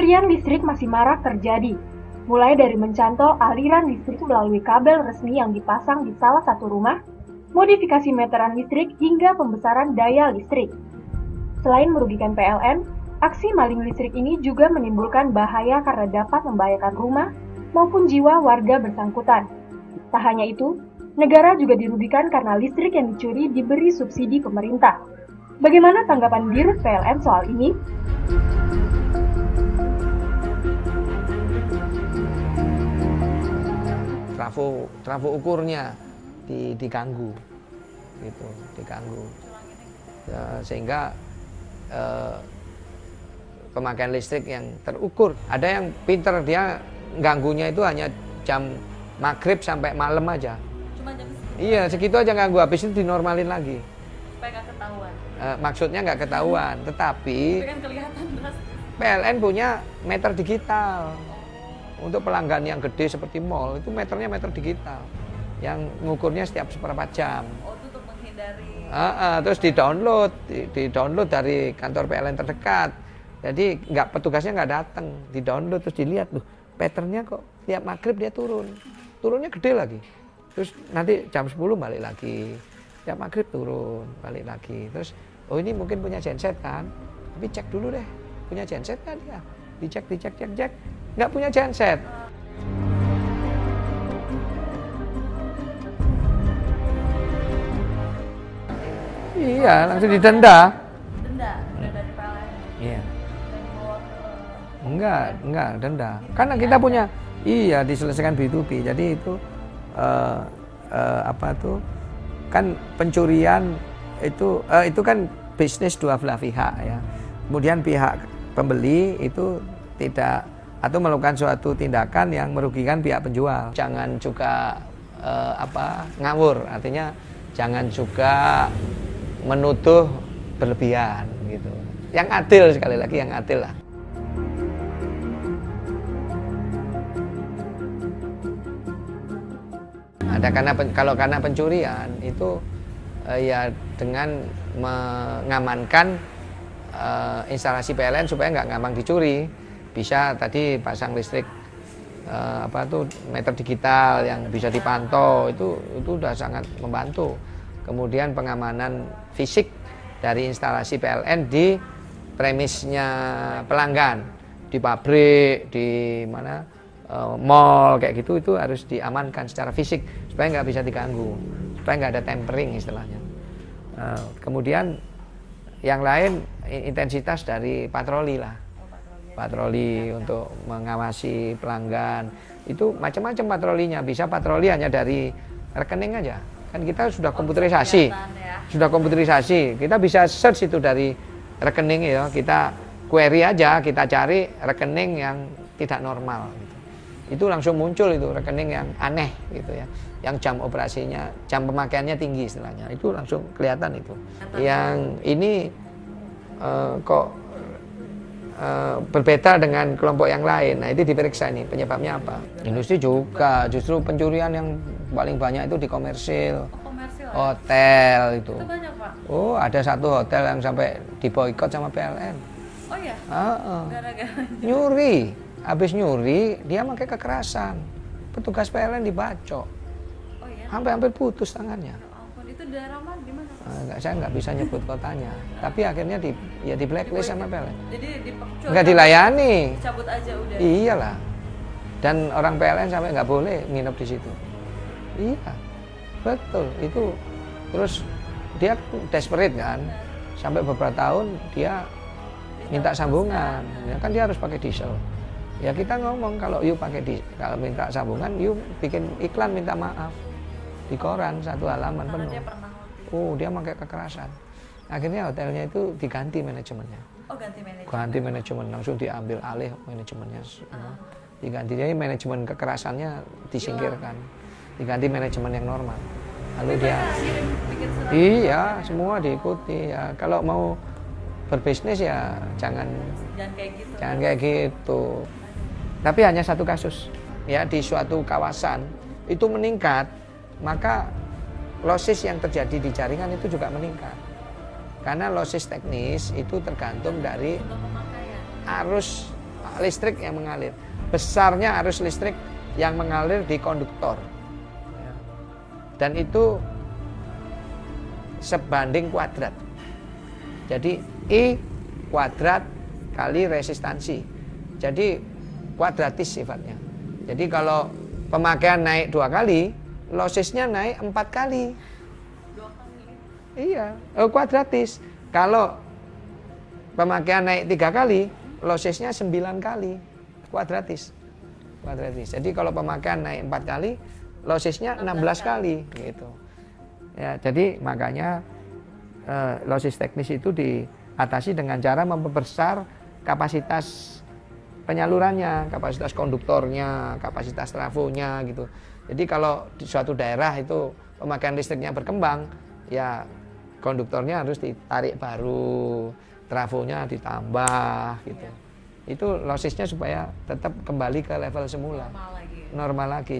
Pencurian listrik masih marak terjadi, mulai dari mencantol aliran listrik melalui kabel resmi yang dipasang di salah satu rumah, modifikasi meteran listrik hingga pembesaran daya listrik. Selain merugikan PLN, aksi maling listrik ini juga menimbulkan bahaya karena dapat membahayakan rumah maupun jiwa warga bersangkutan. Tak hanya itu, negara juga dirugikan karena listrik yang dicuri diberi subsidi pemerintah. Bagaimana tanggapan Dirut PLN soal ini? Trafo ukurnya diganggu, gitu, diganggu, sehingga pemakaian listrik yang terukur. Ada yang pinter, dia ganggunya itu hanya jam maghrib sampai malam aja. Cuma jam segitu? Iya, segitu aja ganggu, habis itu dinormalin lagi. Supaya nggak ketahuan? Maksudnya nggak ketahuan, tetapi kan kelihatan drastis. PLN punya meter digital. Untuk pelanggan yang gede seperti mall, itu meternya meter digital. Yang ngukurnya setiap seberapa jam. Oh, itu untuk menghindari... Terus di-download dari kantor PLN terdekat. Jadi petugasnya nggak datang, di-download terus dilihat loh, patternnya kok tiap maghrib dia turunnya gede lagi. Terus nanti jam 10 balik lagi, tiap maghrib turun, balik lagi. Terus oh ini mungkin punya genset kan, tapi cek dulu deh, punya genset kan dia, dicek, nggak punya genset. Iya, langsung didenda. Denda dari PLN? Iya. Dan dibawa ke... Enggak, denda. Karena kita punya, iya, diselesaikan B2B. Jadi itu, kan pencurian itu kan bisnis dua belah pihak ya. Kemudian pihak pembeli itu tidak atau melakukan suatu tindakan yang merugikan pihak penjual. Jangan juga ngawur, artinya jangan juga menuduh berlebihan gitu. Yang adil, sekali lagi yang adil lah. Ada karena pencurian itu ya dengan mengamankan instalasi PLN supaya nggak gampang dicuri. Bisa tadi pasang listrik meter digital yang bisa dipantau, itu udah sangat membantu. Kemudian pengamanan fisik dari instalasi PLN di premisnya pelanggan, di pabrik, di mana mall kayak gitu, itu harus diamankan secara fisik supaya nggak bisa diganggu, supaya nggak ada tampering istilahnya. Kemudian yang lain intensitas dari patroli lah. Patroli untuk mengawasi pelanggan itu macam-macam patrolinya. Bisa patroli hanya dari rekening aja, kan kita sudah komputerisasi, kita bisa search itu dari rekening ya, kita query aja, kita cari rekening yang tidak normal gitu. Itu langsung muncul itu rekening yang aneh gitu ya, yang jam operasinya, jam pemakaiannya tinggi istilahnya, itu langsung kelihatan itu. Yang ini kok berbeda dengan kelompok yang lain. Nah, itu diperiksa nih penyebabnya apa. Industri juga, justru pencurian yang paling banyak itu di komersil. Komersil, hotel itu. Itu banyak, Pak? Oh, ada satu hotel yang sampai diboikot sama PLN. Oh ya? Gara-gara nyuri. Habis nyuri, dia pakai kekerasan. Petugas PLN dibacok. Oh ya? Hampir putus tangannya. Itu daerah mana, di mana? Saya nggak bisa nyebut kotanya, tapi akhirnya di blacklist sama PLN. Jadi nggak dilayani. Cabut aja udah. Iyalah. Dan orang PLN sampai nggak boleh nginep di situ. Iya, betul itu. Terus dia desperate kan, sampai beberapa tahun dia minta sambungan. Ya kan dia harus pakai diesel. Ya kita ngomong kalau kalau minta sambungan, yuk bikin iklan minta maaf di koran satu halaman penuh. Dia pakai kekerasan. Akhirnya hotelnya itu diganti manajemennya. Oh, ganti manajemen. Ganti manajemen, langsung diambil alih manajemennya. Diganti, jadi manajemen kekerasannya disingkirkan. Diganti manajemen yang normal. Lalu dia iya, semua diikuti ya. Kalau mau berbisnis ya jangan kayak gitu. Tapi hanya satu kasus. Ya, di suatu kawasan itu meningkat, maka losses yang terjadi di jaringan itu juga meningkat. Karena losses teknis itu tergantung dari arus listrik yang mengalir. Besarnya arus listrik yang mengalir di konduktor. Ya. Dan itu sebanding kuadrat. Jadi I kuadrat kali resistansi. Jadi kuadratis sifatnya. Jadi kalau pemakaian naik 2 kali, lossesnya naik 4 kali. 2 kali. Iya, kuadratis. Kalau pemakaian naik 3 kali, lossesnya 9 kali. Kuadratis. Jadi kalau pemakaian naik 4 kali, lossesnya 16 kali gitu. Ya, jadi makanya losses teknis itu diatasi dengan cara memperbesar kapasitas penyalurannya, kapasitas konduktornya, kapasitas trafonya gitu. Jadi kalau di suatu daerah itu pemakaian listriknya berkembang, ya konduktornya harus ditarik baru, trafonya ditambah gitu. Itu lossesnya supaya tetap kembali ke level semula, Normal lagi. normal lagi.